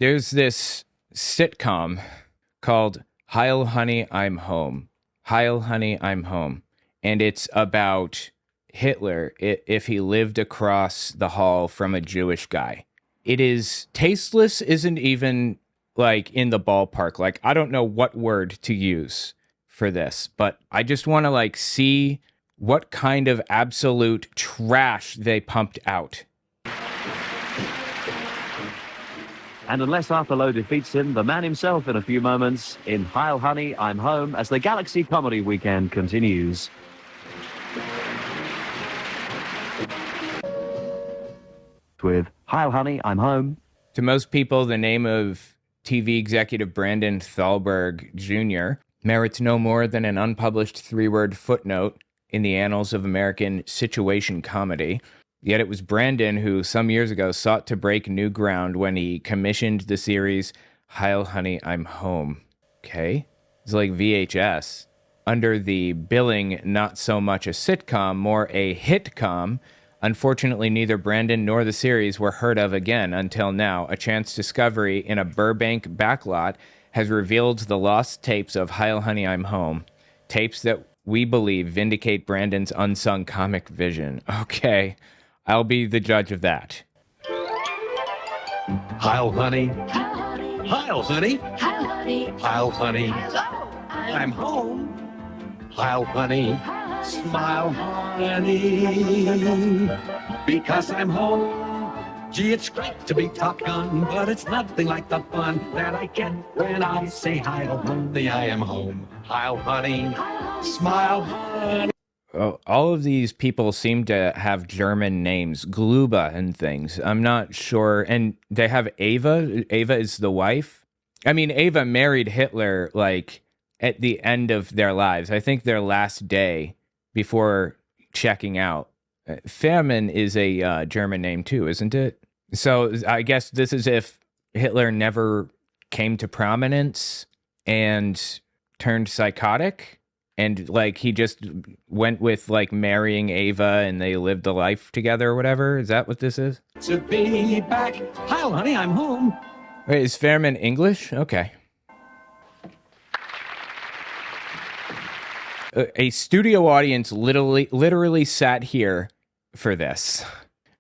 There's this sitcom called Heil Honey I'm Home. Heil Honey I'm Home. And it's about Hitler if he lived across the hall from a Jewish guy. It is tasteless, isn't even like in the ballpark. Like, I don't know what word to use for this, but I just want to like see what kind of absolute trash they pumped out. And unless Arthur Lowe defeats him, the man himself in a few moments in Heil Honey I'm Home as the Galaxy Comedy Weekend continues. With Heil Honey I'm Home. To most people, the name of TV executive Brandon Thalberg Jr. merits no more than an unpublished 3-word footnote in the annals of American situation comedy. Yet it was Brandon who, some years ago, sought to break new ground when he commissioned the series Heil Honey I'm Home. Okay? It's like VHS. Under the billing, not so much a sitcom, more a hitcom. Unfortunately, neither Brandon nor the series were heard of again until now. A chance discovery in a Burbank backlot has revealed the lost tapes of Heil Honey I'm Home. Tapes that we believe vindicate Brandon's unsung comic vision. Okay. I'll be the judge of that. Heil Honey. Heil Honey. Heil Honey. Heil Honey. Heil Honey. Hello. I'm home. Heil Honey. Smile, honey. Because I'm home. Gee, it's great to be Top Gun, but it's nothing like the fun that I get when I say Heil Honey, I am home. Heil Honey. Smile, honey. Oh, all of these people seem to have German names, Gluba and things. I'm not sure. And they have Ava. Ava is the wife. I mean, Ava married Hitler, like, at the end of their lives. I think their last day before checking out. Fairman is a German name too, isn't it? So I guess this is if Hitler never came to prominence and turned psychotic. And, like, he just went with, like, marrying Ava and they lived a life together or whatever? Is that what this is? To be back. Heil Honey, I'm home. Wait, is Fairman English? Okay. A studio audience literally sat here for this.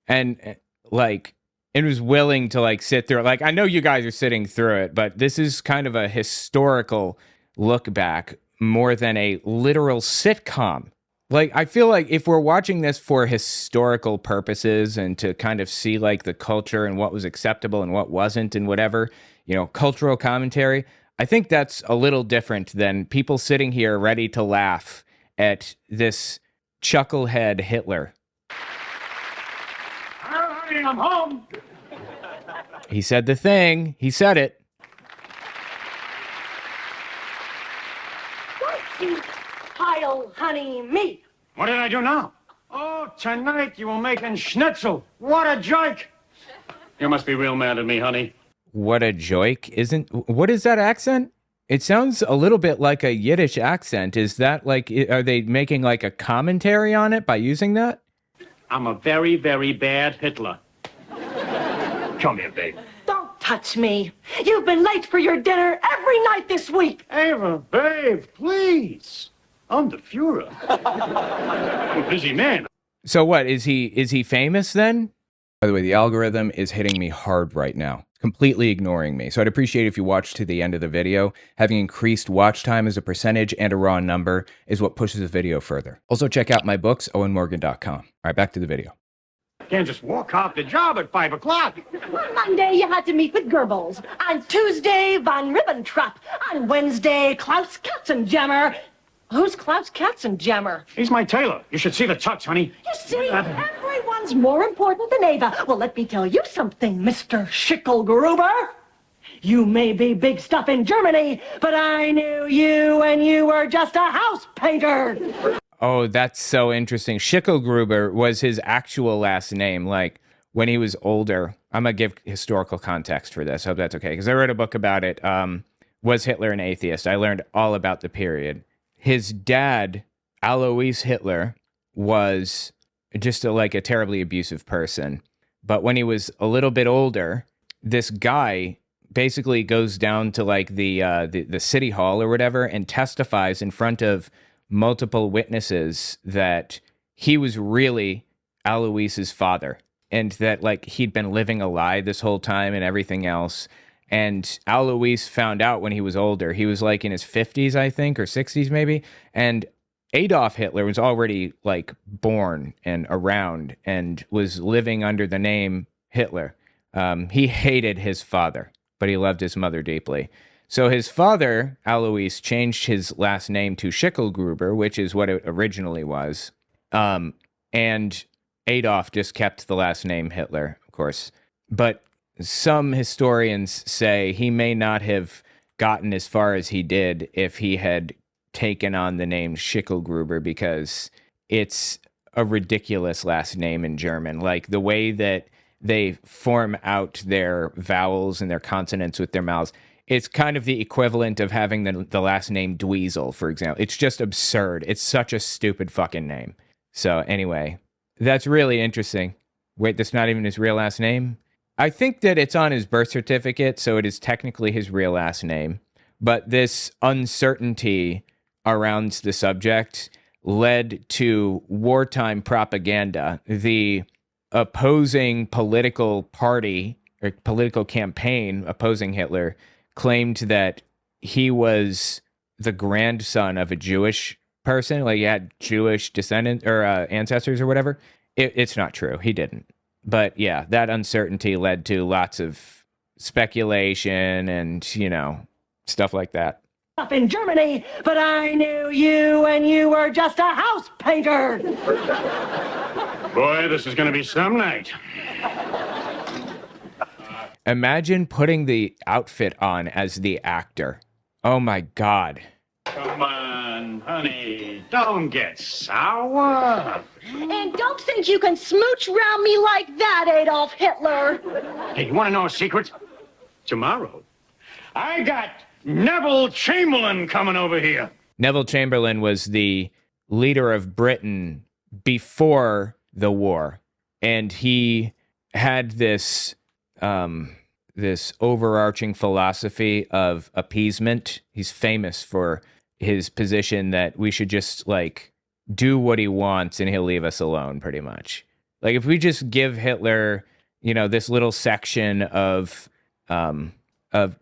And, like, it was willing to, like, sit through it. Like, I know you guys are sitting through it, but this is kind of a historical look back more than a literal sitcom. Like, I feel like if we're watching this for historical purposes and to kind of see like the culture and what was acceptable and what wasn't and whatever, you know, cultural commentary, I think that's a little different than people sitting here ready to laugh at this chucklehead Hitler. Honey, I'm home. He said the thing. He said it. Heil Honey me. What did I do now? Oh, tonight you were making schnitzel. What a joke! You must be real mad at me, honey. What a joke. What is that accent? It sounds a little bit like a Yiddish accent. Is that like, are they making like a commentary on it by using that? I'm a very, very bad Hitler. Come here, babe. Don't touch me. You've been late for your dinner every night this week. Ava, babe, please. I'm the Fuhrer. I'm a busy man. So what, is he famous then? By the way, the algorithm is hitting me hard right now, completely ignoring me. So I'd appreciate if you watch to the end of the video. Having increased watch time as a percentage and a raw number is what pushes the video further. Also check out my books, owenmorgan.com. All right, back to the video. Can't just walk off the job at 5 o'clock. On Monday, you had to meet with Goebbels. On Tuesday, von Ribbentrop. On Wednesday, Klaus Katzenjammer. Who's Klaus Katzenjammer? He's my tailor. You should see the tux, honey. You see, everyone's more important than Ava. Well, let me tell you something, Mr. Schickelgruber. You may be big stuff in Germany, but I knew you when you were just a house painter. Oh, that's so interesting. Schickelgruber was his actual last name. Like, when he was older, I'm going to give historical context for this. I hope that's okay. Because I wrote a book about it. Was Hitler an atheist? I learned all about the period. His dad, Alois Hitler, was just like a terribly abusive person. But when he was a little bit older, this guy basically goes down to like the city hall or whatever and testifies in front of multiple witnesses that he was really Alois's father, and that like he'd been living a lie this whole time and everything else. And Alois found out when he was older. He was like in his 50s, I think, or 60s maybe. And Adolf Hitler was already like born and around and was living under the name Hitler. He hated his father, but he loved his mother deeply. So his father, Alois, changed his last name to Schicklgruber, which is what it originally was. And Adolf just kept the last name Hitler, of course. But some historians say he may not have gotten as far as he did if he had taken on the name Schicklgruber, because it's a ridiculous last name in German. Like the way that they form out their vowels and their consonants with their mouths, it's kind of the equivalent of having the last name Dweezil, for example. It's just absurd. It's such a stupid fucking name. So anyway, that's really interesting. Wait, that's not even his real last name? I think that it's on his birth certificate, so it is technically his real last name. But this uncertainty around the subject led to wartime propaganda. The opposing political party or political campaign opposing Hitler claimed that he was the grandson of a Jewish person, like he had Jewish descendants or ancestors or whatever. It's not true. He didn't. But yeah, that uncertainty led to lots of speculation and, stuff like that. Up in Germany, but I knew you and you were just a house painter. Boy, this is going to be some night. Imagine putting the outfit on as the actor. Oh my God. Come on, honey. Don't get sour. And don't think you can smooch around me like that, Adolf Hitler. Hey, you want to know a secret? Tomorrow, I got Neville Chamberlain coming over here. Neville Chamberlain was the leader of Britain before the war, and he had this overarching philosophy of appeasement. He's famous for his position that we should just like do what he wants and he'll leave us alone, pretty much. Like if we just give Hitler, this little section of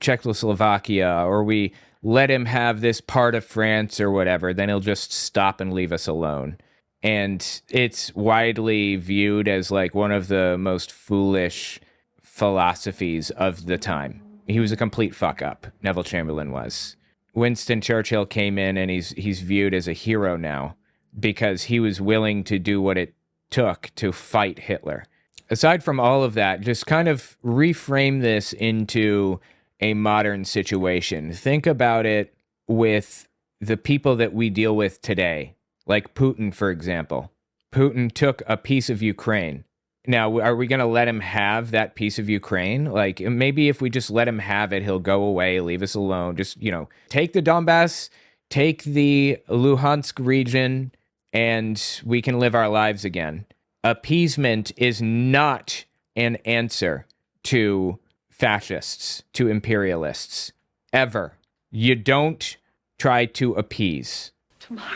Czechoslovakia, or we let him have this part of France or whatever, then he'll just stop and leave us alone. And it's widely viewed as like one of the most foolish philosophies of the time. He was a complete fuck up, Neville Chamberlain was. Winston Churchill came in and he's viewed as a hero now because he was willing to do what it took to fight Hitler. Aside from all of that, just kind of reframe this into a modern situation. Think about it with the people that we deal with today, like Putin, for example. Putin took a piece of Ukraine. Now, are we going to let him have that piece of Ukraine? Like, maybe if we just let him have it, he'll go away, leave us alone. Just, take the Donbass, take the Luhansk region, and we can live our lives again. Appeasement is not an answer to fascists, to imperialists, ever. You don't try to appease. Tomorrow.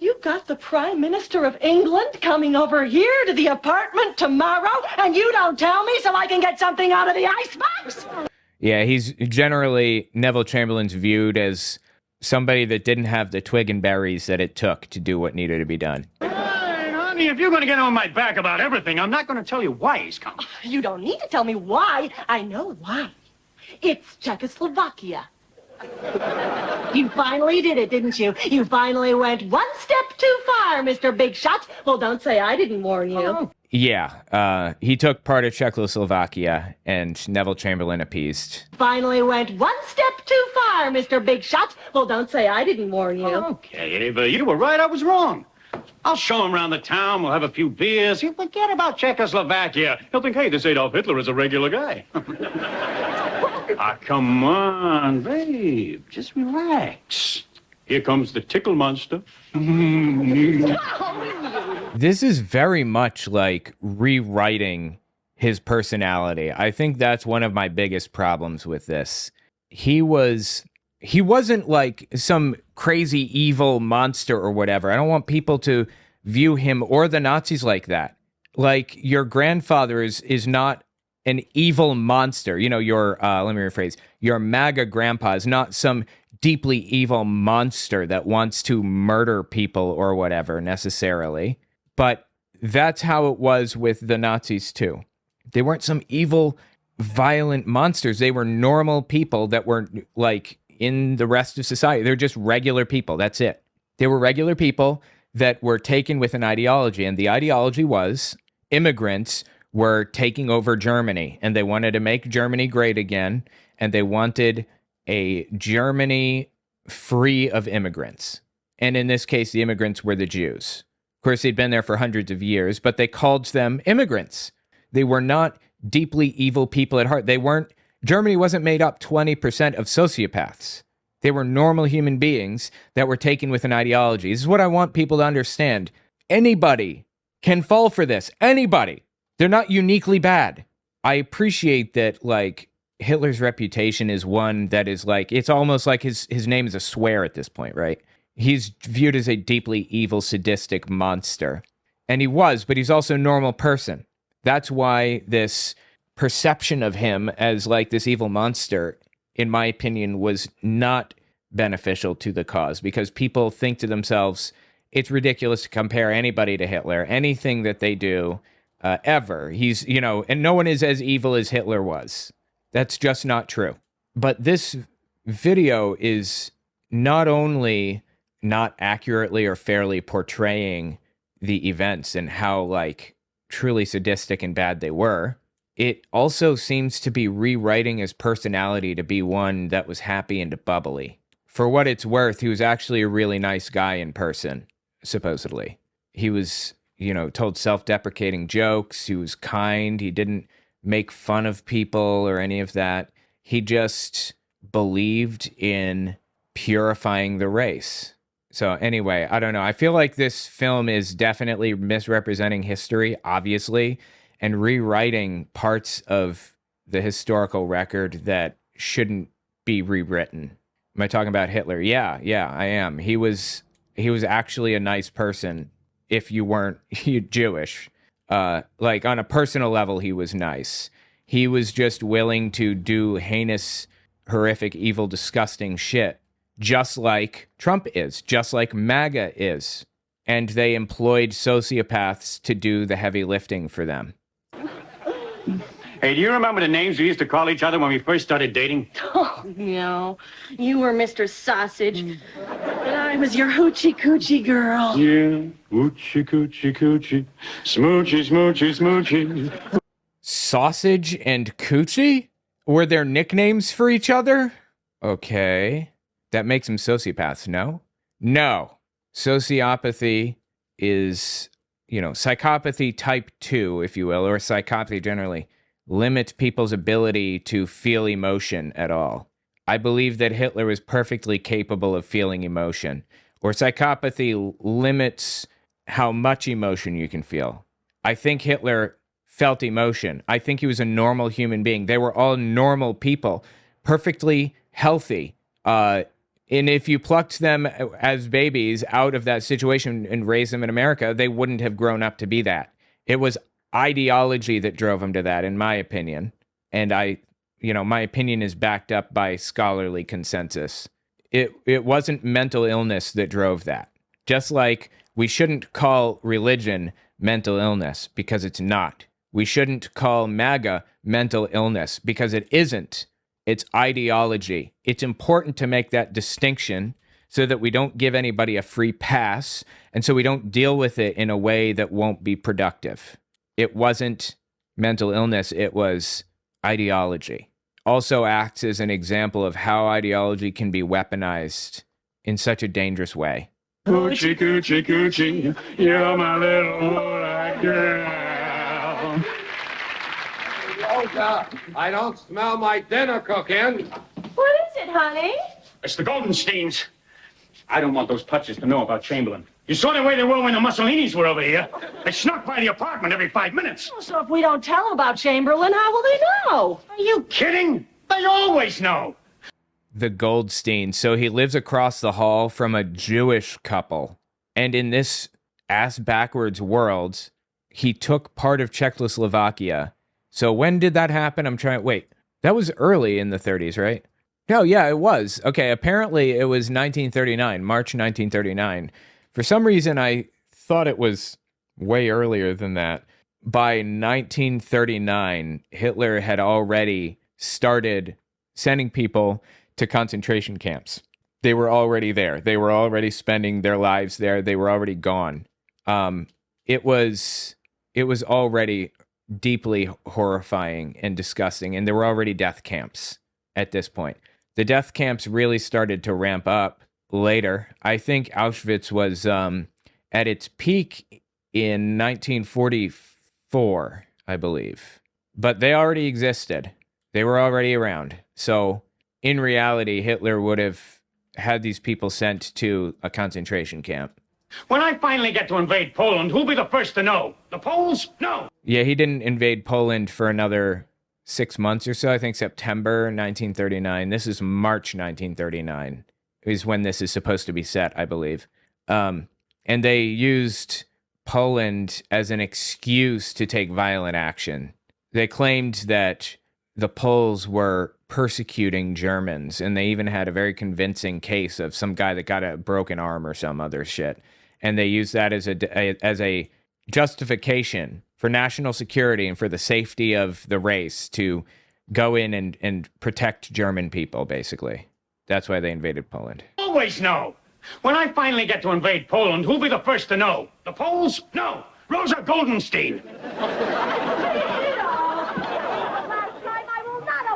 You've got the Prime Minister of England coming over here to the apartment tomorrow, and you don't tell me so I can get something out of the icebox? Yeah, he's generally, Neville Chamberlain's viewed as somebody that didn't have the twig and berries that it took to do what needed to be done. Hey, honey, if you're going to get on my back about everything, I'm not going to tell you why he's coming. You don't need to tell me why. I know why. It's Czechoslovakia. You finally did it, didn't you? You finally went one step too far, Mr. Big Shot. Well, don't say I didn't warn you. Oh. Yeah, he took part of Czechoslovakia, and Neville Chamberlain appeased. Finally went one step too far, Mr. Big Shot. Well, don't say I didn't warn you. Okay, Ava, you were right, I was wrong. I'll show him around the town, we'll have a few beers. He'll forget about Czechoslovakia. He'll think, hey, this Adolf Hitler is a regular guy. Come on, babe. Just relax. Here comes the tickle monster. This is very much like rewriting his personality. I think that's one of my biggest problems with this. He wasn't like some crazy evil monster or whatever. I don't want people to view him or the Nazis like that. Like, your grandfather is not an evil monster. You know, let me rephrase. Your MAGA grandpa is not some deeply evil monster that wants to murder people or whatever necessarily. But that's how it was with the Nazis too. They weren't some evil, violent monsters. They were normal people that were like in the rest of society. They're just regular people. That's it. They were regular people that were taken with an ideology. And the ideology was immigrants were taking over Germany, and they wanted to make Germany great again. And they wanted a Germany free of immigrants. And in this case, the immigrants were the Jews. Of course, they'd been there for hundreds of years, but they called them immigrants. They were not deeply evil people at heart. Germany wasn't made up 20% of sociopaths. They were normal human beings that were taken with an ideology. This is what I want people to understand. Anybody can fall for this. Anybody. They're not uniquely bad. I appreciate that, like, Hitler's reputation is one that is like, it's almost like his name is a swear at this point, right? He's viewed as a deeply evil, sadistic monster. And he was, but he's also a normal person. That's why this perception of him as like this evil monster, in my opinion, was not beneficial to the cause, because people think to themselves, it's ridiculous to compare anybody to Hitler, anything that they do ever. He's, and no one is as evil as Hitler was. That's just not true. But this video is not only not accurately or fairly portraying the events and how, like, truly sadistic and bad they were, it also seems to be rewriting his personality to be one that was happy and bubbly. For what it's worth, he was actually a really nice guy in person, supposedly. He was, told self-deprecating jokes. He was kind. He didn't make fun of people or any of that. He just believed in purifying the race. So anyway, I don't know. I feel like this film is definitely misrepresenting history, obviously, and rewriting parts of the historical record that shouldn't be rewritten. Am I talking about Hitler? Yeah, I am. He was actually a nice person if you weren't Jewish. Like, on a personal level, he was nice. He was just willing to do heinous, horrific, evil, disgusting shit, just like Trump is, just like MAGA is. And they employed sociopaths to do the heavy lifting for them. Hey, do you remember the names we used to call each other when we first started dating? Oh, no. You were Mr. Sausage, and I was your hoochie coochie girl. Yeah, hoochie coochie coochie, smoochy smoochy smoochy. Sausage and Coochie? Were there nicknames for each other? Okay. That makes them sociopaths, no? No. Sociopathy is, psychopathy type 2, if you will, or psychopathy generally, limit people's ability to feel emotion at all. I believe that Hitler was perfectly capable of feeling emotion, or psychopathy limits how much emotion you can feel. I think Hitler felt emotion. I think he was a normal human being. They were all normal people, perfectly healthy. And if you plucked them as babies out of that situation and raised them in America, they wouldn't have grown up to be that. It was ideology that drove them to that, in my opinion. And my opinion is backed up by scholarly consensus. It wasn't mental illness that drove that. Just like we shouldn't call religion mental illness, because it's not. We shouldn't call MAGA mental illness, because it isn't. It's ideology. It's important to make that distinction so that we don't give anybody a free pass, and so we don't deal with it in a way that won't be productive. It wasn't mental illness, it was ideology. Also acts as an example of how ideology can be weaponized in such a dangerous way. Coochie coochie coochie, you're my little white girl. I don't smell my dinner cooking. What is it, honey? It's the Goldensteins. I don't want those touches to know about Chamberlain. You saw the way they were when the Mussolinis were over here. They snuck by the apartment every 5 minutes. So if we don't tell them about Chamberlain, how will they know? Are you kidding? They always know. The Goldstein. So he lives across the hall from a Jewish couple. And in this ass-backwards world, he took part of Czechoslovakia. So when did that happen? Wait, that was early in the 30s, right? No, yeah, it was. Okay, apparently it was 1939, March 1939. For some reason, I thought it was way earlier than that. By 1939, Hitler had already started sending people to concentration camps. They were already there. They were already spending their lives there. They were already gone. It was already deeply horrifying and disgusting, and there were already death camps at this point. The death camps really started to ramp up later. I think Auschwitz was at its peak in 1944, I believe. But they already existed. They were already around. So in reality, Hitler would have had these people sent to a concentration camp. When I finally get to invade Poland, who'll be the first to know? The Poles? No. Yeah, he didn't invade Poland for another 6 months or so. I think September 1939. This is March 1939 is when this is supposed to be set, I believe. And they used Poland as an excuse to take violent action. They claimed that the Poles were persecuting Germans, and they even had a very convincing case of some guy that got a broken arm or some other shit. And they used that as a justification for national security and for the safety of the race to go in and protect German people, basically. That's why they invaded Poland. Always know. When I finally get to invade Poland, who'll be the first to know? The Poles? No. Rosa Goldenstein.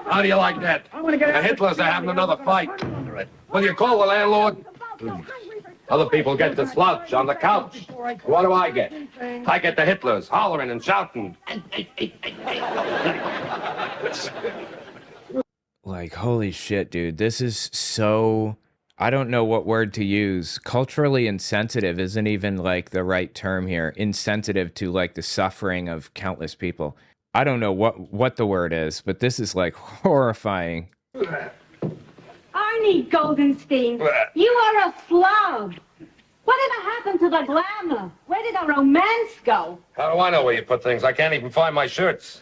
How do you like that? The Hitlers are having another fight. Will you call the landlord? Other people get the sludge on the couch. What do I get? I get the Hitlers hollering and shouting. Like, holy shit, dude. This is so... I don't know what word to use. Culturally insensitive isn't even, like, the right term here. Insensitive to, like, the suffering of countless people. I don't know what the word is, but this is, like, horrifying. Arnie Goldenstein, you are a slob. Whatever happened to the glamour? Where did the romance go? How do I know where you put things? I can't even find my shirts.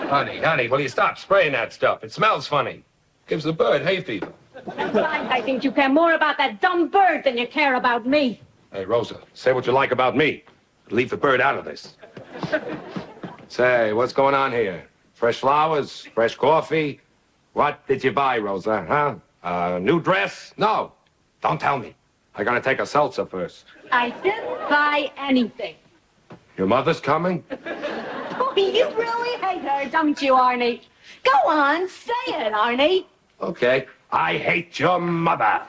Honey, will you stop spraying that stuff? It smells funny. Gives the bird hay fever. Besides, I think you care more about that dumb bird than you care about me. Hey, Rosa, say what you like about me. Leave the bird out of this. Say, what's going on here? Fresh flowers? Fresh coffee? What did you buy, Rosa, huh? A new dress? No, don't tell me. I gotta take a seltzer first. I didn't buy anything. Your mother's coming? Oh, you really hate her, don't you, Arnie? Go on, say it, Arnie. Okay, I hate your mother.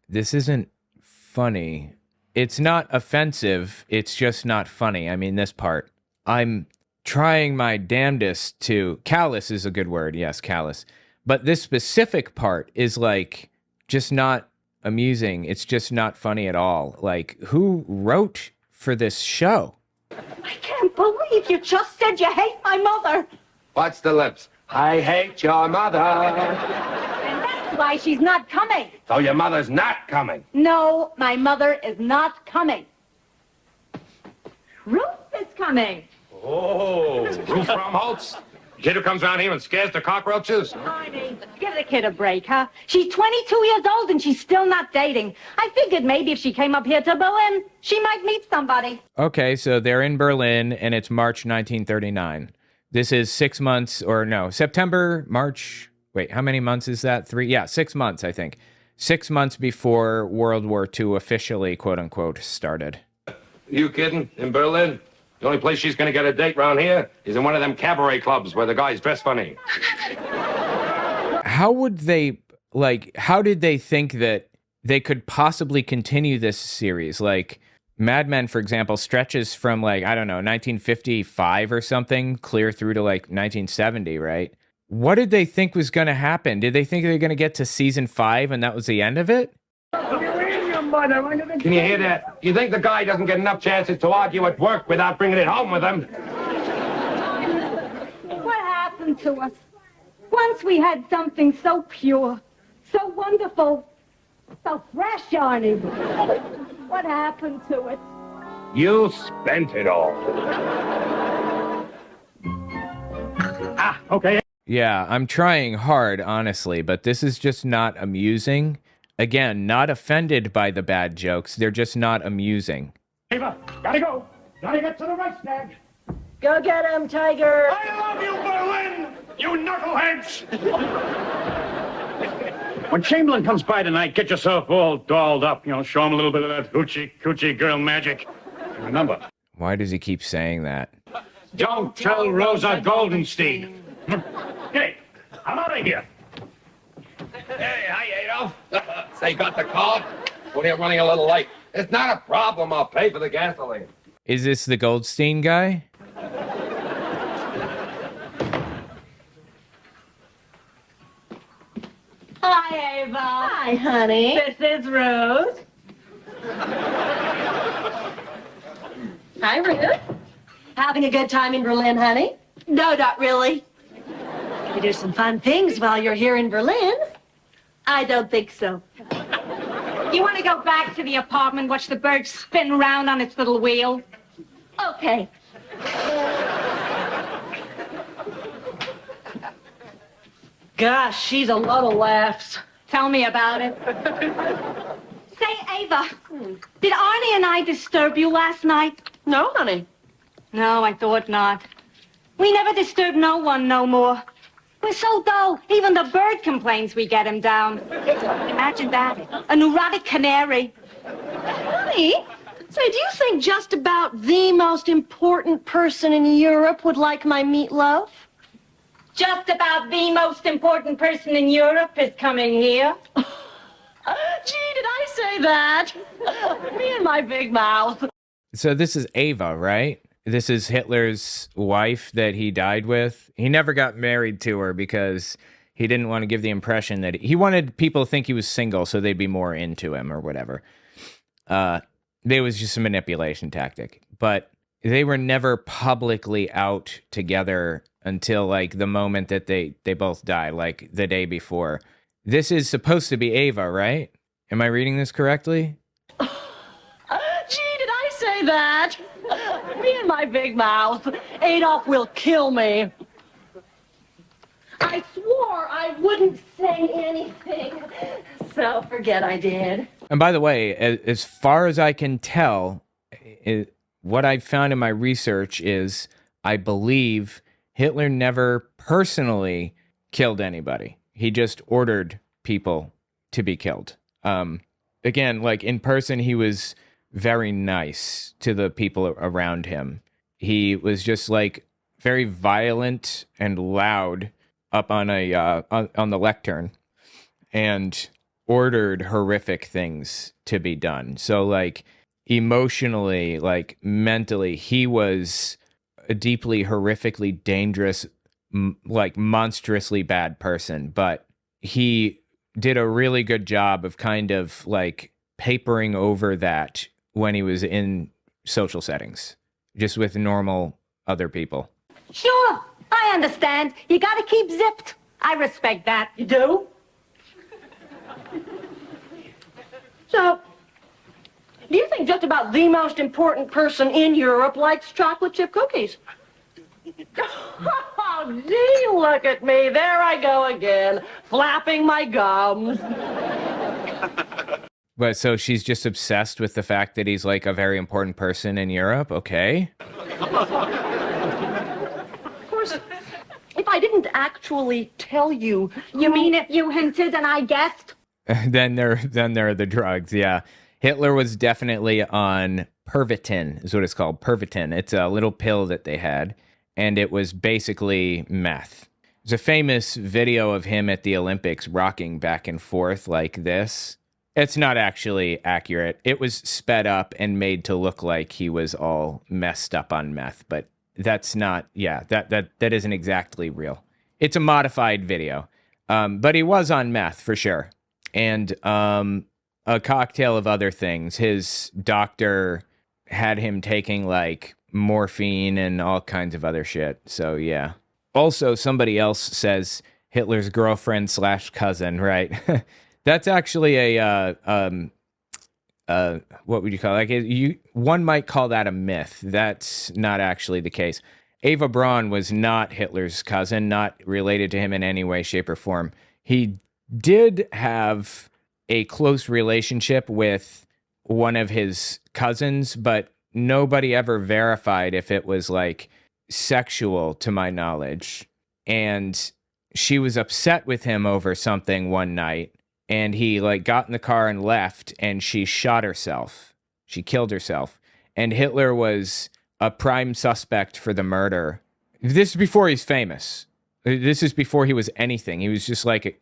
This isn't funny. It's not offensive. It's just not funny. I mean, this part. I'm trying my damnedest to... Callous is a good word. Yes, callous. But this specific part is, like, just not amusing. It's just not funny at all. Like, who wrote for this show? I can't believe you just said you hate my mother. Watch the lips. I hate your mother. And that's why she's not coming. So your mother's not coming. No, my mother is not coming. Ruth is coming. Oh, Ruth Fromholtz? Kid who comes around here and scares the cockroaches? Arnie, give the kid a break, huh? She's 22 years old and she's still not dating. I figured maybe if she came up here to Berlin, she might meet somebody. Okay, so they're in Berlin, and it's March 1939. This is 6 months, or no, September, March. Wait, how many months is that? 3? Yeah, 6 months, I think. 6 months before World War II officially, quote unquote, started. You kidding? In Berlin? The only place she's gonna get a date round here is in one of them cabaret clubs where the guys dress funny. How would they, like, how did they think that they could possibly continue this series? Like, Mad Men, for example, stretches from, like, I don't know, 1955 or something, clear through to, like, 1970, right? What did they think was going to happen? Did they think they were going to get to season 5 and that was the end of it? Uranium Can you hear that? You think the guy doesn't get enough chances to argue at work without bringing it home with him? What happened to us? Once we had something so pure, so wonderful, so fresh, Arnie. What happened to it? You spent it all. Okay. Yeah, I'm trying hard, honestly, but this is just not amusing. Again, not offended by the bad jokes. They're just not amusing. Ava, gotta go. Gotta get to the rice bag. Go get him, Tiger. I love you, Berlin! You knuckleheads! When Chamberlain comes by tonight, get yourself all dolled up. Show him a little bit of that hoochie girl magic. And remember. Why does he keep saying that? Don't tell Rosa Goldenstein. Okay, I'm out of here. Hey, hi, Adolf. Say, got the car? Well, you're running a little late. It's not a problem. I'll pay for the gasoline. Is this the Goldstein guy? Hi, Ava. Hi, honey. This is Rose. Hi, Ruth. Having a good time in Berlin, honey? No, not really. You do some fun things while you're here in Berlin. I don't think so. You want to go back to the apartment, watch the bird spin around on its little wheel? Okay. Gosh, she's a lot of laughs. Tell me about it. Say, Ava, did Arnie and I disturb you last night? No, honey. No, I thought not. We never disturb no one no more. We're so dull, even the bird complains we get him down. Imagine that, a neurotic canary. Honey, say, do you think just about the most important person in Europe would like my meatloaf? Just about the most important person in Europe is coming here. Gee, did I say that? Me and my big mouth. So this is Ava, right? This is Hitler's wife that he died with. He never got married to her because he didn't want to give the impression that he wanted people to think he was single so they'd be more into him or whatever. It was just a manipulation tactic. But they were never publicly out together until like the moment that they both died, like the day before. This is supposed to be Ava, right? Am I reading this correctly? Gee, did I say that? Me and my big mouth. Adolf will kill me. I swore I wouldn't say anything. So forget I did. And by the way, as far as I can tell, what I've found in my research is I believe Hitler never personally killed anybody. He just ordered people to be killed. Again, like in person, he was very nice to the people around him. He was just like very violent and loud up on on the lectern and ordered horrific things to be done. So like emotionally, like mentally, he was a deeply horrifically dangerous, like monstrously bad person, but he did a really good job of kind of like papering over that when he was in social settings, just with normal other people. Sure, I understand. You gotta keep zipped. I respect that. You do? So, do you think just about the most important person in Europe likes chocolate chip cookies? Oh, gee, look at me. There I go again, flapping my gums. But so she's just obsessed with the fact that he's like a very important person in Europe. Okay. Of course, if I didn't actually tell you... You mean if you hinted and I guessed? then there are the drugs. Yeah. Hitler was definitely on Pervitin, is what it's called. Pervitin. It's a little pill that they had, and it was basically meth. There's a famous video of him at the Olympics rocking back and forth like this. It's not actually accurate. It was sped up and made to look like he was all messed up on meth, but that's not, that isn't exactly real. It's a modified video. But he was on meth for sure. And a cocktail of other things. His doctor had him taking like morphine and all kinds of other shit. So yeah. Also, somebody else says Hitler's girlfriend / cousin, right? That's actually a what would you call it? Like one might call that a myth. That's not actually the case. Eva Braun was not Hitler's cousin, not related to him in any way, shape, or form. He did have a close relationship with one of his cousins, but nobody ever verified if it was like sexual, to my knowledge. And she was upset with him over something one night, and he like got in the car and left, and she shot herself. She killed herself. And Hitler was a prime suspect for the murder. This is before he's famous. This is before he was anything. He was just like,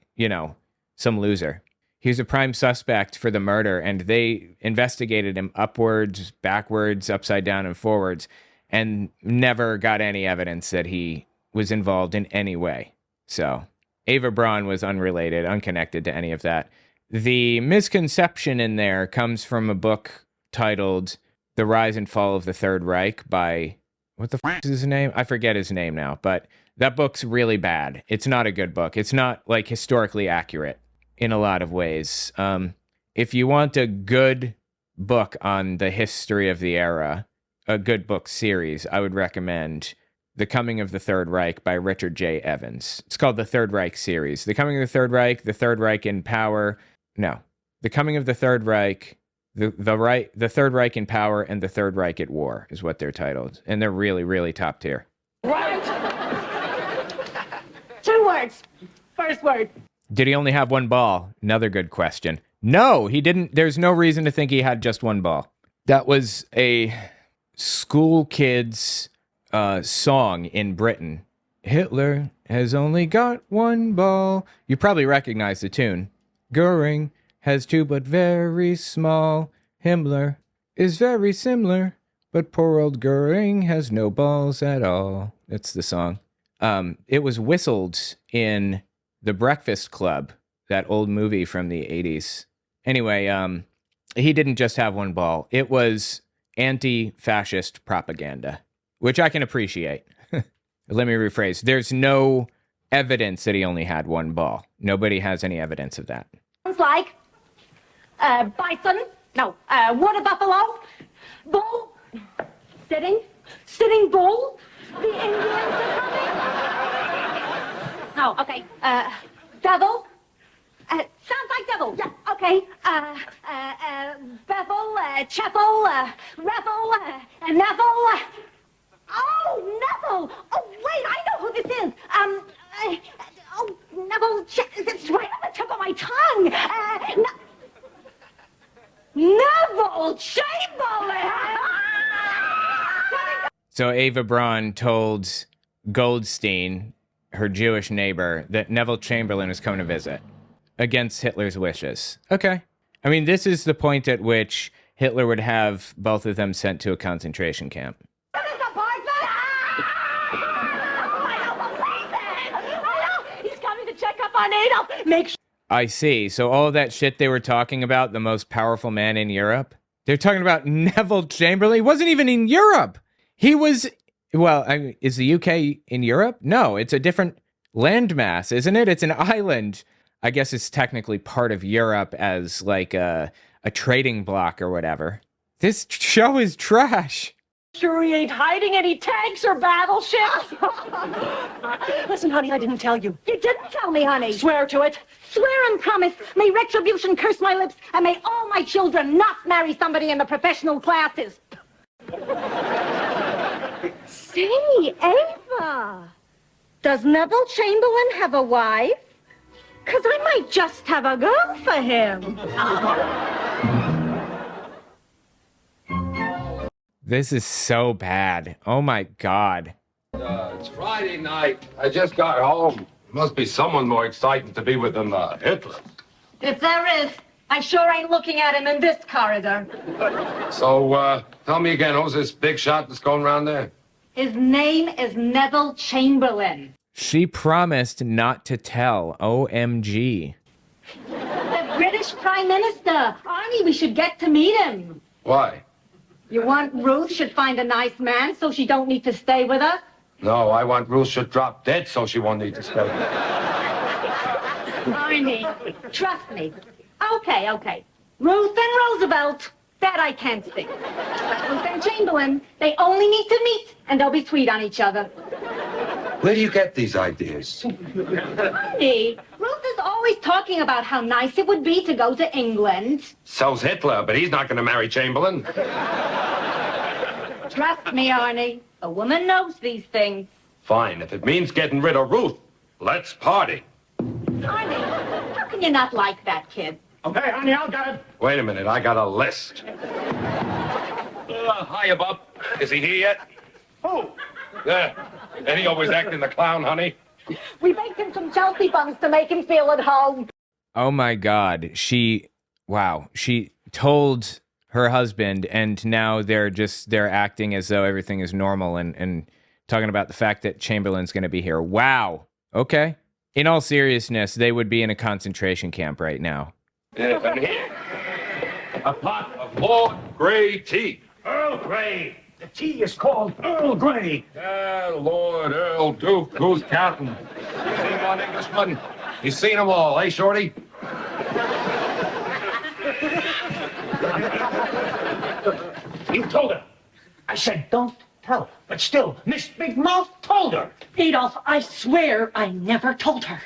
some loser. He was a prime suspect for the murder, and they investigated him upwards, backwards, upside down, and forwards, and never got any evidence that he was involved in any way. So Eva Braun was unrelated, unconnected to any of that. The misconception in there comes from a book titled The Rise and Fall of the Third Reich by, what the f*** is his name? I forget his name now, but that book's really bad. It's not a good book. It's not like historically accurate in a lot of ways. If you want a good book on the history of the era, a good book series, I would recommend The Coming of the Third Reich by Richard J. Evans. It's called the Third Reich series. The Coming of the Third Reich in Power. No. The Coming of the Third Reich, the Third Reich in Power, and the Third Reich at War is what they're titled. And they're really, really top tier. Right. 2 words. First word. Did he only have one ball? Another good question. No, he didn't. There's no reason to think he had just one ball. That was a school kid's song in Britain. Hitler has only got one ball. You probably recognize the tune. Goering has 2 but very small. Himmler is very similar, but poor old Goering has no balls at all. That's the song. It was whistled in The Breakfast Club, that old movie from the 80s. Anyway, he didn't just have one ball. It was anti-fascist propaganda, which I can appreciate. Let me rephrase. There's no evidence that he only had one ball. Nobody has any evidence of that. Sounds like bison, water buffalo, bull, sitting bull, the Indians are coming. Oh, okay, devil, sounds like devil, yeah, okay, bevel, chapel, revel, Neville, oh, Neville, oh, wait, I know who this is, Neville, it's right on the tip of my tongue, Neville Chamberlain! So Eva Braun told Goldstein, her Jewish neighbor, that Neville Chamberlain was coming to visit against Hitler's wishes. Okay. I mean, this is the point at which Hitler would have both of them sent to a concentration camp. He's coming to check up on Adolf. Make sure. I see. So all that shit they were talking about, the most powerful man in Europe, they're talking about Neville Chamberlain. He wasn't even in Europe. He was, well, I mean, is the UK in Europe? No, it's a different landmass, isn't it? It's an island. I guess it's technically part of Europe as like a trading bloc or whatever. This show is trash. Sure he ain't hiding any tanks or battleships. Listen, honey, I didn't tell you. You didn't tell me, honey. Swear to it. Swear and promise. May retribution curse my lips, and may all my children not marry somebody in the professional classes. Say, Ava, does Neville Chamberlain have a wife? 'Cause I might just have a girl for him. This is so bad. Oh my God. It's Friday night. I just got home. Must be someone more exciting to be with than Hitler. If there is, I sure ain't looking at him in this corridor. So, tell me again, who's this big shot that's going around there? His name is Neville Chamberlain. She promised not to tell. OMG. The British British Prime Minister. Arnie, we should get to meet him. Why? You want Ruth should find a nice man so she don't need to stay with her? No, I want Ruth should drop dead so she won't need to stay. Arnie, trust me. Okay. Ruth and Roosevelt. That I can't see. But Ruth and Chamberlain, they only need to meet, and they'll be sweet on each other. Where do you get these ideas? Arnie, Ruth is always talking about how nice it would be to go to England. So's Hitler, but he's not going to marry Chamberlain. Trust me, Arnie. A woman knows these things. Fine, if it means getting rid of Ruth, let's party. Arnie, how can you not like that kid? Okay, honey, I'll get it. Wait a minute, I got a list. Hiya, Bob. Is he here yet? Who? There. And he always acting the clown, honey. We baked him some Chelsea buns to make him feel at home. Oh my God. She told her husband, and now they're acting as though everything is normal and talking about the fact that Chamberlain's going to be here. Wow. Okay. In all seriousness, they would be in a concentration camp right now. And here, a pot of Lord Grey tea. Earl Grey. The tea is called Earl Grey. Lord, Earl, Duke, who's counting? You seen one Englishman? You seen them all, eh, Shorty? You told her. I said don't tell her. But still, Miss Big Mouth told her. Adolf, I swear I never told her.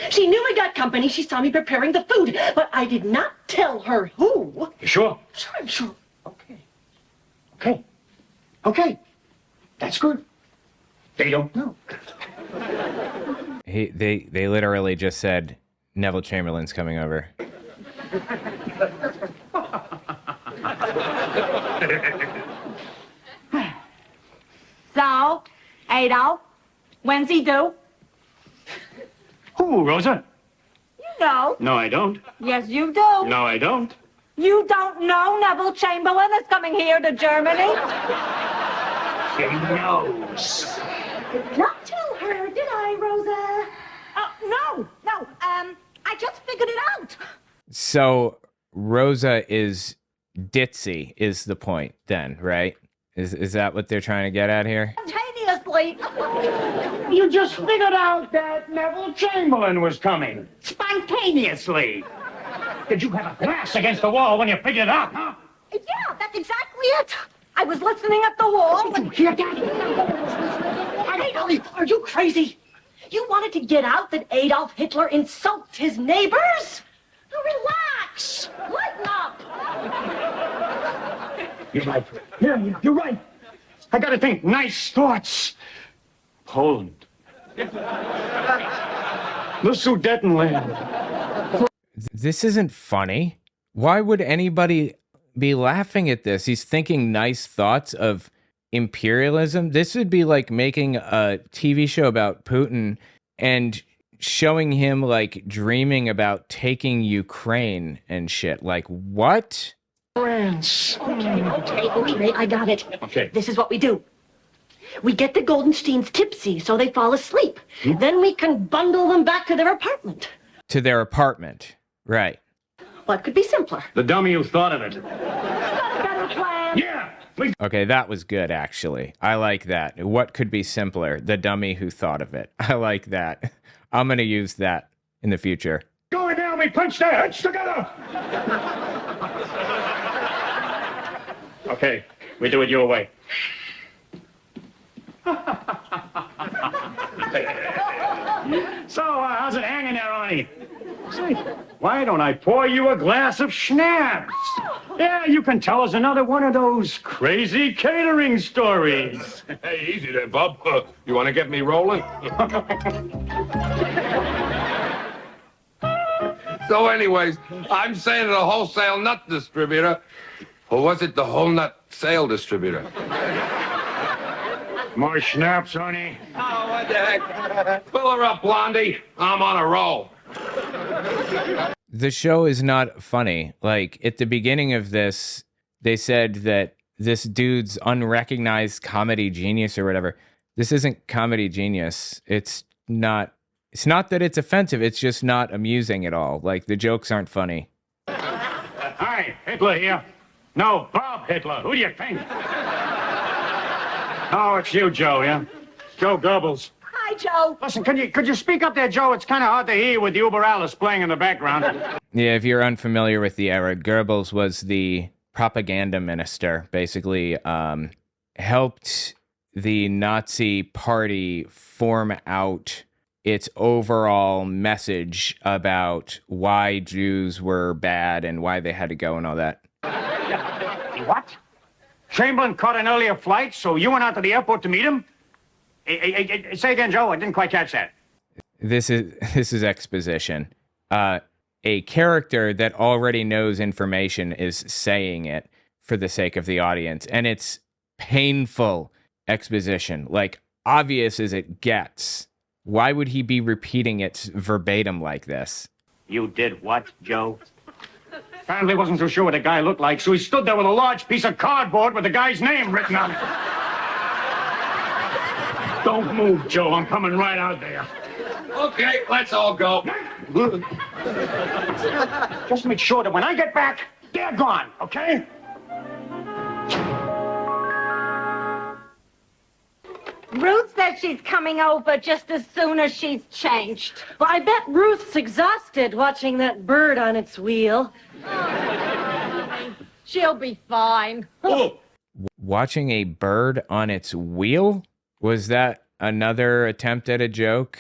She knew I got company. She saw me preparing the food, but I did not tell her who. You sure? Sure, I'm sure. Okay. That's good. They don't know. They literally just said Neville Chamberlain's coming over. So, Adolf, when's he due? Who, Rosa? You know. No, I don't. Yes, you do. No, I don't. You don't know Neville Chamberlain is coming here to Germany? She knows. Did not tell her, did I, Rosa? No. I just figured it out. So Rosa is ditzy is the point then, right? Is that what they're trying to get at here? Spontaneously. You just figured out that Neville Chamberlain was coming. Spontaneously. Did you have a glass against the wall when you figured it out, huh? Yeah, that's exactly it. I was listening at the wall. Did you hear that? Adolf, are you crazy? You wanted to get out that Adolf Hitler insults his neighbors? Now relax. Lighten up. You're right. Yeah, you're right. I gotta think nice thoughts. Poland. The Sudetenland. This isn't funny. Why would anybody be laughing at this? He's thinking nice thoughts of imperialism. This would be like making a TV show about Putin and showing him like dreaming about taking Ukraine and shit. Like, what? France. Okay, I got it. Okay. This is what we do. We get the Goldensteins tipsy so they fall asleep. Then we can bundle them back to their apartment. To their apartment. Right. What could be simpler? The dummy who thought of it. Better plan. Yeah. Okay, that was good, actually. I like that. What could be simpler? The dummy who thought of it. I like that. I'm going to use that in the future. Going down, we punch their heads together. Okay, we do it your way. So, how's it hanging there, Arnie? Say, why don't I pour you a glass of schnapps? Yeah, you can tell us another one of those crazy catering stories. Hey, easy there, Bub. You want to get me rolling? So anyways, I'm saying to the wholesale nut distributor, or was it the whole nut sale distributor? More schnapps, Arnie. Oh, what the heck? Fill her up, Blondie. I'm on a roll. The show is not funny. Like, at the beginning of this, they said that this dude's unrecognized comedy genius or whatever. This isn't comedy genius. It's not that it's offensive. It's just not amusing at all. Like, the jokes aren't funny. Hi, Hitler here. No, Bob Hitler. Who do you think? Oh, it's you, Joe, yeah? Joe Goebbels. Hi, Joe. Listen, could you speak up there, Joe? It's kind of hard to hear you with the Uber Alice playing in the background. Yeah, if you're unfamiliar with the era, Goebbels was the propaganda minister, basically helped the Nazi party form out its overall message about why Jews were bad and why they had to go and all that. What? Chamberlain caught an earlier flight, so you went out to the airport to meet him? Say again, Joe. I didn't quite catch that. This is exposition. A character that already knows information is saying it for the sake of the audience, and it's painful exposition, like obvious as it gets. Why would he be repeating it verbatim like this? You did what, Joe? Apparently wasn't so sure what the guy looked like, so he stood there with a large piece of cardboard with the guy's name written on it. Don't move, Joe. I'm coming right out there. Okay, let's all go. Just make sure that when I get back, they're gone, okay? Ruth says she's coming over just as soon as she's changed. Well, I bet Ruth's exhausted watching that bird on its wheel. She'll be fine. Oh, Watching a bird on its wheel? Was that another attempt at a joke?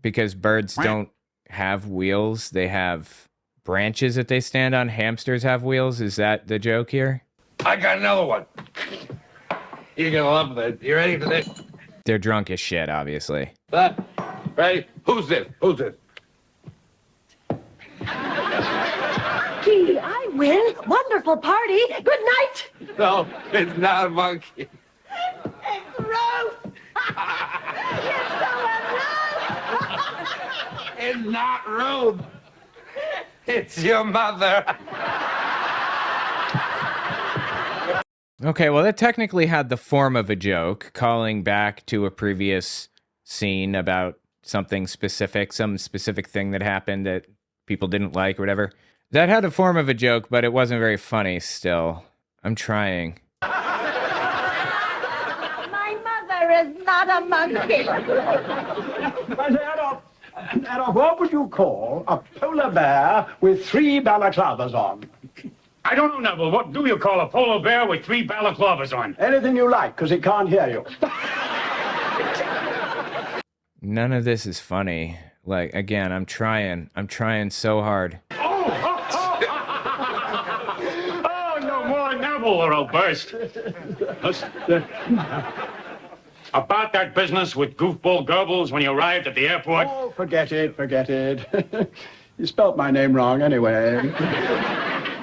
Because birds don't have wheels, they have branches that they stand on. Hamsters have wheels. Is that the joke here? I got another one. You're gonna love it. You ready for this? They're drunk as shit, obviously. Ready? Who's this? Who's this? Gee, I win. Wonderful party. Good night. No, it's not a monkey. It's Ruth. You're so in love. It's not Ruth. It's your mother. Okay, well, that technically had the form of a joke, calling back to a previous scene about something specific, some specific thing that happened that people didn't like or whatever. That had a form of a joke, but it wasn't very funny still. I'm trying. My mother is not a monkey. Adolf, what would you call a polar bear with 3 balaclavas on? I don't know, Neville. What do you call a polar bear with 3 balaclavas on? Anything you like, because it can't hear you. None of this is funny. Like, again, I'm trying so hard. Oh, no more Neville or I'll burst. About that business with goofball Goebbels when you arrived at the airport. Oh, forget it. You spelt my name wrong anyway.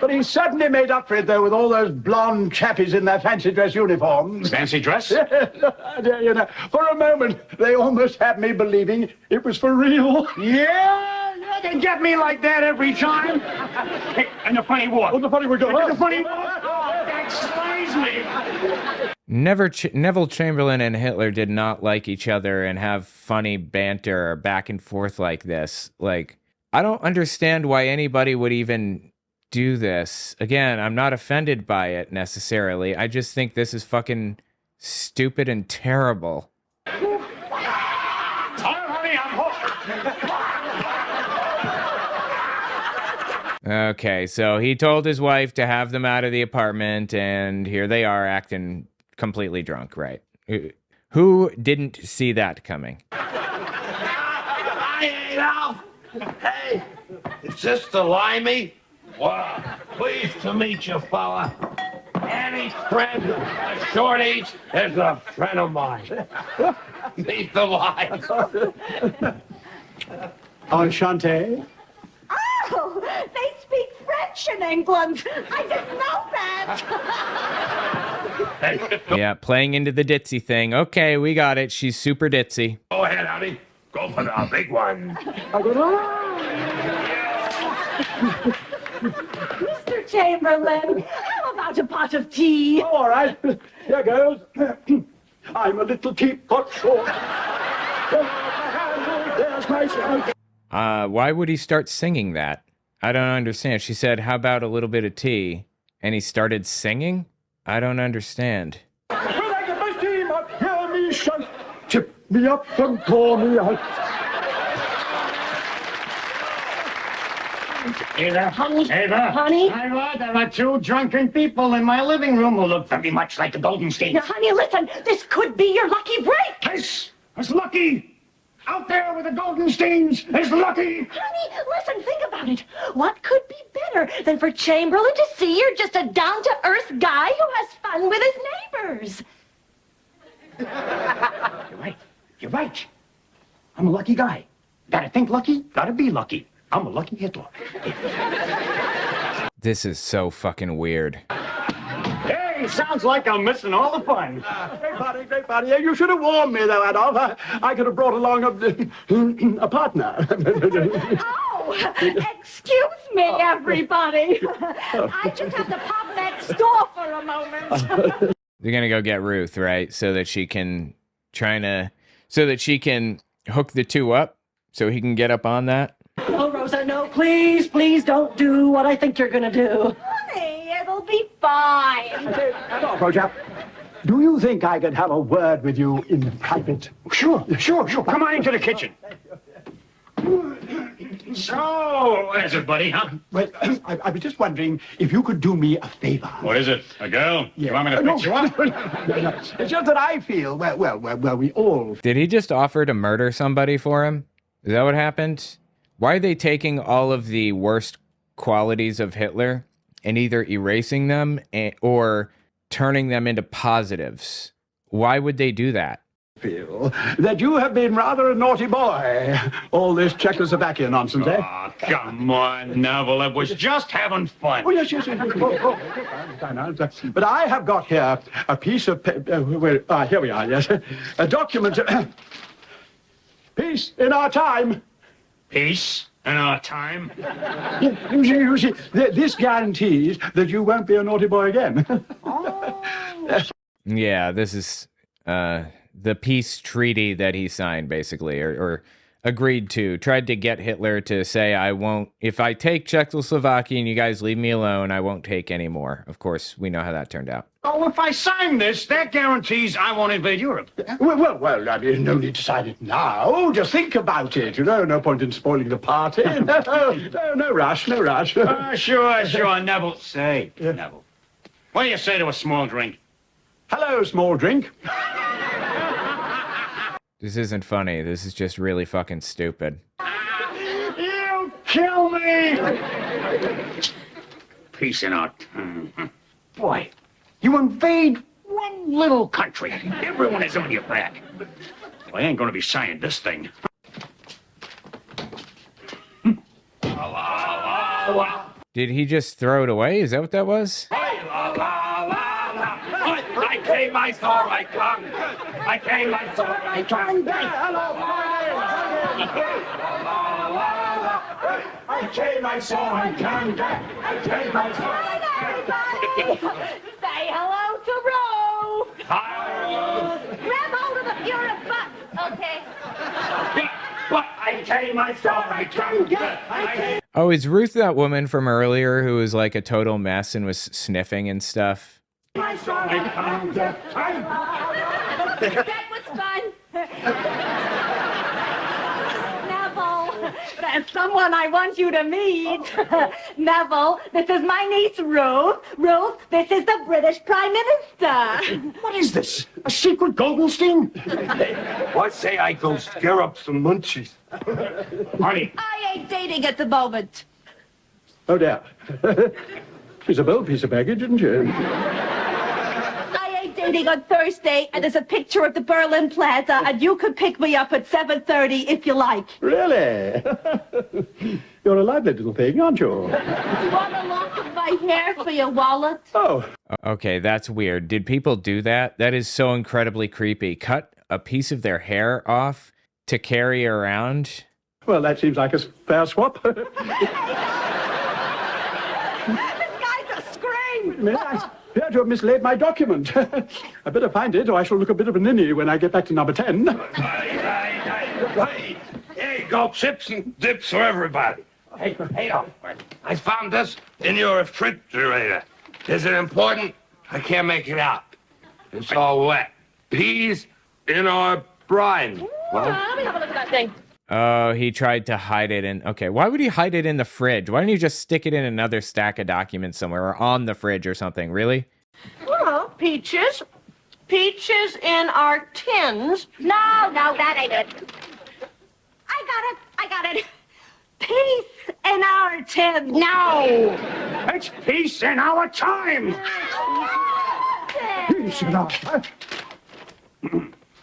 But he certainly made up for it, though, with all those blonde chappies in their fancy dress uniforms. Fancy dress? You know, for a moment, they almost had me believing it was for real. Yeah, they get me like that every time. Hey, and the funny what? Oh, the funny word. The funny what? Oh, that slays me. Neville Chamberlain and Hitler did not like each other and have funny banter back and forth like this. Like, I don't understand why anybody would even do this. Again, I'm not offended by it necessarily. I just think this is fucking stupid and terrible. Heil Honey I'm Home. Okay, so he told his wife to have them out of the apartment, and here they are acting completely drunk, right? Who didn't see that coming? I ain't Alf. Hey, is this the Limey? Well, pleased to meet you, fella. Annie's friend, Shorty's, is a friend of mine. Meet the line. Enchanté. Oh, they speak French in England. I didn't know that. Yeah, playing into the ditzy thing. Okay, we got it. She's super ditzy. Go ahead, honey. Go for the big one. Mr. Chamberlain, how about a pot of tea? All right, here goes. I'm a little teapot short. There's my smoke. Why would he start singing that? I don't understand. She said, how about a little bit of tea? And he started singing? I don't understand. When I get my steam up, hear me shout, tip me up and pour me out. Hey there. Honey? Hey there. Honey? My lord, there are two drunken people in my living room who look very much like the Goldensteins. Now, honey, listen, this could be your lucky break. This is Lucky. Out there with the Goldensteins is Lucky. Honey, listen, think about it. What could be better than for Chamberlain to see you're just a down-to-earth guy who has fun with his neighbors? You're right. You're right. I'm a lucky guy. Gotta think lucky, gotta be lucky. I'm a lucky Hitler. This is so fucking weird. Hey, sounds like I'm missing all the fun. Great party. Yeah, you should have warned me, though, Adolf. I could have brought along a partner. Oh, excuse me, everybody. I just have to pop next door for a moment. They're gonna go get Ruth, right? So that she can hook the two up so he can get up on that. Oh, Rosa, no, please don't do what I think you're gonna do. Honey, it'll be fine. Adolf, old chap, do you think I could have a word with you in private? Sure. Come on into the kitchen. So, what is it, buddy, huh? Well, I was just wondering if you could do me a favor. What is it? A girl? You want me to No, fix you up? no. It's just that I feel, well, we all... Did he just offer to murder somebody for him? Is that what happened? Why are they taking all of the worst qualities of Hitler and either erasing them or turning them into positives? Why would they do that? Feel that you have been rather a naughty boy. All this Czechoslovakia nonsense, eh? Oh, come on, Neville. It was just having fun. Oh, yes. But I have got here a piece of... here we are, yes. A document... Peace in our time. Peace in our time. You see, this guarantees that you won't be a naughty boy again. Yeah, this is the peace treaty that he signed, basically, or agreed to. Tried to get Hitler to say, I won't, if I take Czechoslovakia and you guys leave me alone, I won't take any more. Of course, we know how that turned out. Oh, if I sign this, that guarantees I won't invade Europe. Well, I mean, no need to decide it now. Just think about it. You know, no point in spoiling the party. No rush. Sure, Neville. Say, Neville, what do you say to a small drink? Hello, small drink. This isn't funny. This is just really fucking stupid. You kill me! Peace in our time. Boy, you invade one little country. Everyone is on your back. Well, I ain't gonna be signing this thing. Did he just throw it away? Is that what that was? I came, I saw, I come. I came, I saw, I come. I came, I saw, I come. I came, I saw. Say hello to Rose. Grab hold of the Fuhrer butt. Okay. But I came, I saw, I come. I came. Oh, is Ruth that woman from earlier who was like a total mess and was sniffing and stuff? I saw, I come. That was fun. Neville, there's someone I want you to meet. Neville, this is my niece, Ruth. Ruth, this is the British Prime Minister. What is this? A secret Goldenstein? What say I go scare up some munchies? Honey. I ain't dating at the moment. Oh, dear. She's a bold piece of baggage, isn't she? I ain't dating on Thursday, and there's a picture of the Berlin Plaza, and you could pick me up at 7:30 if you like. Really? You're a lively little thing, aren't you? You want a lock of my hair for your wallet? Oh. Okay, that's weird. Did people do that? That is so incredibly creepy. Cut a piece of their hair off to carry around? Well, that seems like a fair swap. This guy's a scream! I appear to have mislaid my document. I better find it, or I shall look a bit of a ninny when I get back to number 10. Hey, go chips and dips for everybody. Hey, I found this in your refrigerator. Is it important? I can't make it out. It's all wet. Peas in our brine. Let me have a look at that thing. Oh, he tried to hide it in... Okay, why would he hide it in the fridge? Why don't you just stick it in another stack of documents somewhere or on the fridge or something? Really? Well, peaches. Peaches in our tins. No, that ain't it. I got it. Peace in our tin. No. It's peace in our time. Peace in our time.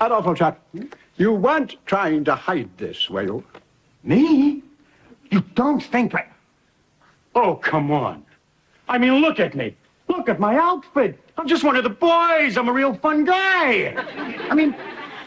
Adolf, old chap, you weren't trying to hide this, were you? Me? You don't think I... Oh, come on. I mean, look at me. Look at my outfit. I'm just one of the boys. I'm a real fun guy. I mean,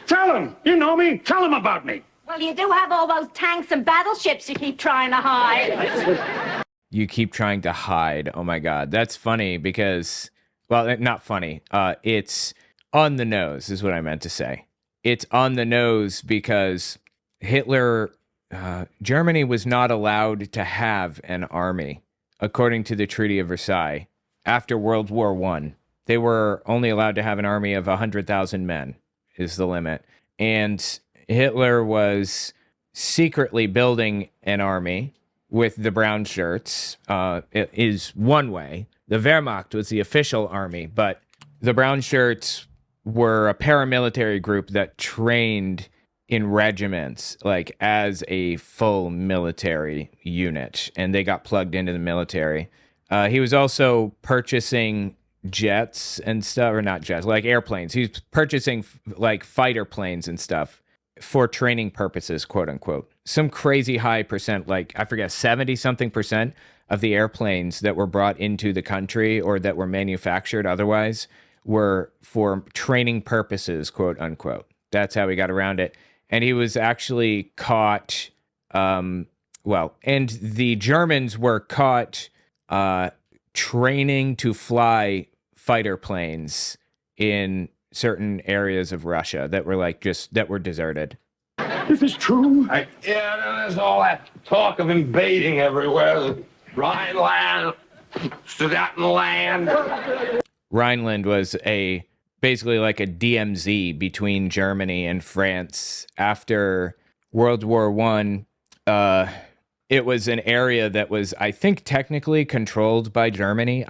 tell him. You know me. Tell him about me. Well, you do have all those tanks and battleships you keep trying to hide. You keep trying to hide. Oh my God. That's funny because, well, not funny. It's on the nose is what I meant to say. It's on the nose because Hitler, Germany was not allowed to have an army according to the Treaty of Versailles. After World War I, they were only allowed to have an army of 100,000 men is the limit. And Hitler was secretly building an army with the brown shirts. It is one way. The Wehrmacht was the official army, but the brown shirts were a paramilitary group that trained in regiments, like as a full military unit, and they got plugged into the military. He was also purchasing jets and stuff, or not jets, like airplanes. He was purchasing like fighter planes and stuff for training purposes, quote unquote. Some crazy high percent, like I forget, 70-something% of the airplanes that were brought into the country or that were manufactured otherwise were for training purposes, quote unquote. That's how he got around it. And he was actually caught, and the Germans were caught training to fly fighter planes in certain areas of Russia that were that were deserted. Is this true? Yeah, there's all that talk of invading everywhere. The Rhineland, Sudetenland. Rhineland was basically like a DMZ between Germany and France. After World War I, it was an area that was, I think, technically controlled by Germany,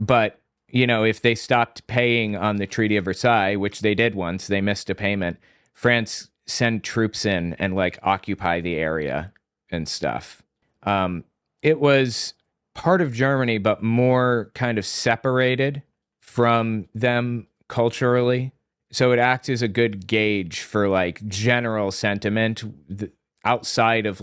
But, you know, if they stopped paying on the Treaty of Versailles, which they did once, they missed a payment, France sent troops in and, occupy the area and stuff. It was part of Germany, but more kind of separated from them culturally. So it acts as a good gauge for, general sentiment outside of,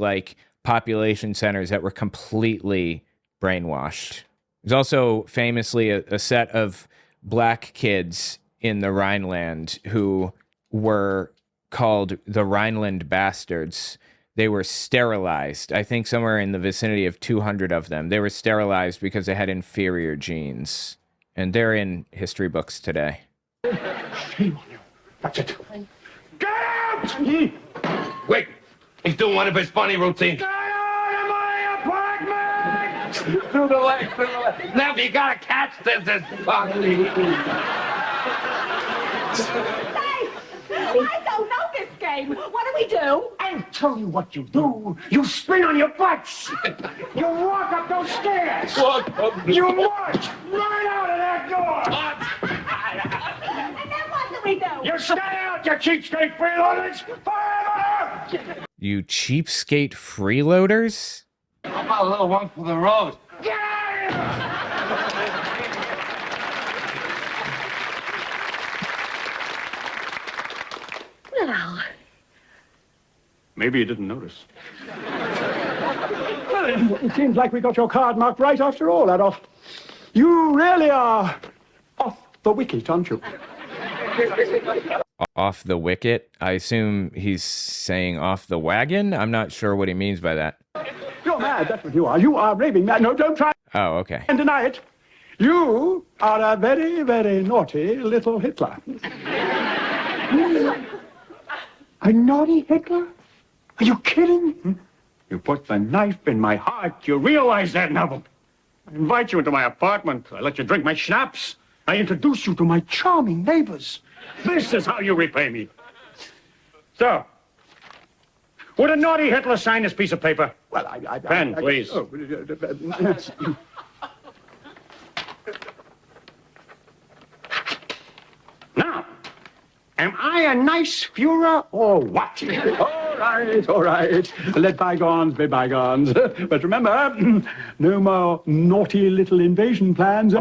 population centers that were completely brainwashed. There's also famously a set of black kids in the Rhineland who were called the Rhineland Bastards. They were sterilized. I think somewhere in the vicinity of 200 of them. They were sterilized because they had inferior genes. And they're in history books today. Shame on you. That's it. Get out! Wait, he's doing one of his funny routines. Get out of my apartment! Through the leg. Now you gotta catch this fuck. I don't know this game. What do we do? I'll tell you what you do. You spin on your butts. You walk up those stairs. You march right out of that door. And then what do we do? You stay out, you cheapskate freeloaders, forever! You cheapskate freeloaders? How about a little one for the road? Get out of here! Well, Maybe you didn't notice. Well, it seems like we got your card marked right after all, Adolf. You really are off the wicket, aren't you? Off the wicket? I assume he's saying off the wagon? I'm not sure what he means by that. You're mad, that's what you are. You are raving mad. No, don't try Oh, okay. and deny it. You are a very, very naughty little Hitler. A naughty Hitler? Are you kidding? You put the knife in my heart. You realize that, Neville? I invite you into my apartment. I let you drink my schnapps. I introduce you to my charming neighbors. This is how you repay me. So, would a naughty Hitler sign this piece of paper? Well, Pen, please. Now, am I a nice Führer or what? All right. Let bygones be bygones. But remember, no more naughty little invasion plans.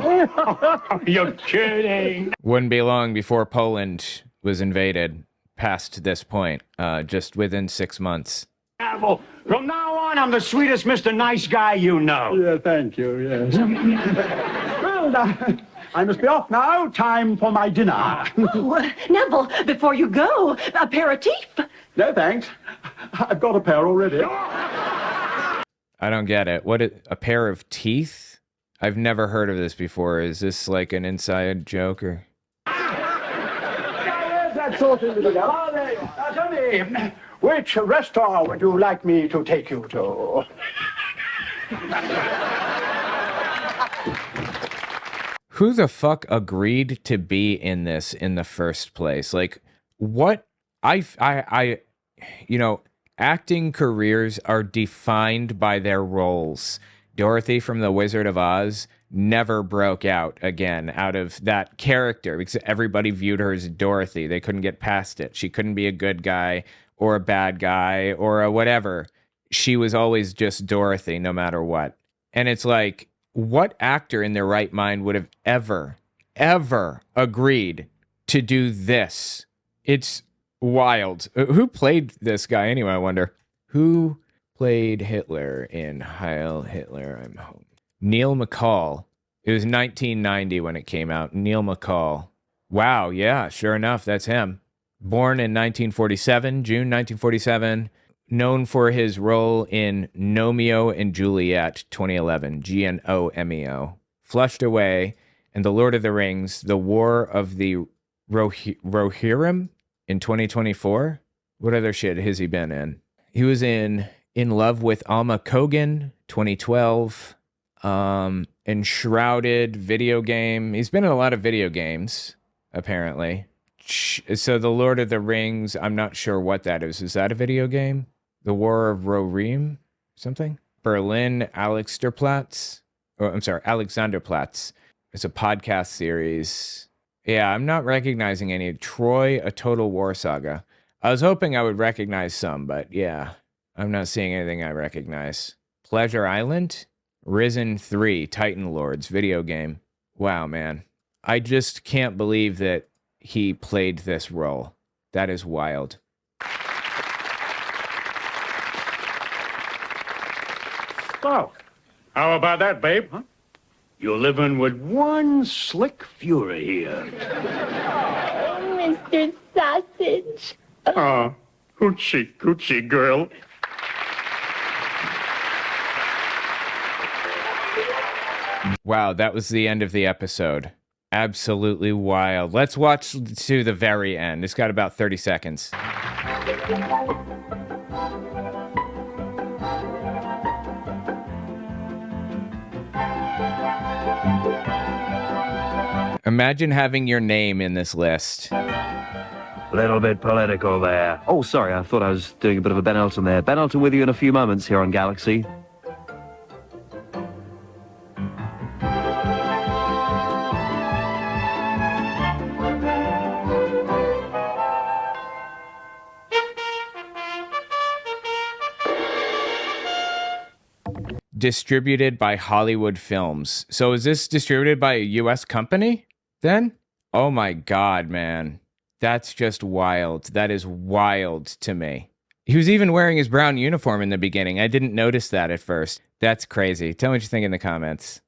You're kidding. Wouldn't be long before Poland was invaded past this point, just within 6 months. Neville, from now on, I'm the sweetest Mr. Nice Guy you know. Yeah, thank you, yes. Well, now, I must be off now. Time for my dinner. Oh, Neville, before you go, aperitif. No, thanks. I've got a pair already. I don't get it. A pair of teeth? I've never heard of this before. Is this like an inside joke or? That sort of little girl. Oh, there you are. Now tell me, which restaurant would you like me to take you to? Who the fuck agreed to be in this in the first place? Like, what? You know, acting careers are defined by their roles. Dorothy from The Wizard of Oz never broke out again out of that character because everybody viewed her as Dorothy. They couldn't get past it. She couldn't be a good guy or a bad guy or a whatever. She was always just Dorothy no matter what. And it's like, what actor in their right mind would have ever agreed to do this? It's wild. Who played this guy anyway, I wonder? Who played Hitler in Heil Hitler I'm Home? Neil McCall. It was 1990 when it came out. Neil McCall. Wow, yeah, sure enough, that's him. Born in 1947, June 1947. Known for his role in Gnomeo and Juliet, 2011, Gnomeo. Flushed Away, and The Lord of the Rings, The War of the Rohirrim in 2024. What other shit has he been in? He was in Love with Alma Kogan, 2012. Enshrouded video game. He's been in a lot of video games, apparently. So The Lord of the Rings, I'm not sure what that is. Is that a video game? The War of Rohirrim? Something? Berlin Alexanderplatz. It's a podcast series. Yeah, I'm not recognizing any. Troy, A Total War Saga. I was hoping I would recognize some, but yeah, I'm not seeing anything I recognize. Pleasure Island? Risen 3, Titan Lords, video game. Wow, man. I just can't believe that he played this role. That is wild. So, how about that, babe? Huh? You're living with one slick Führer here. Oh, Mr. Sausage. Oh, hoochie girl. Wow, that was the end of the episode. Absolutely wild. Let's watch to the very end. It's got about 30 seconds. Imagine having your name in this list. Little bit political there. Oh, sorry, I thought I was doing a bit of a Ben Elton there. Ben Elton with you in a few moments here on Galaxy. Distributed by Hollywood Films. So is this distributed by a U.S. company then? Oh my God, man. That's just wild. That is wild to me. He was even wearing his brown uniform in the beginning. I didn't notice that at first. That's crazy. Tell me what you think in the comments.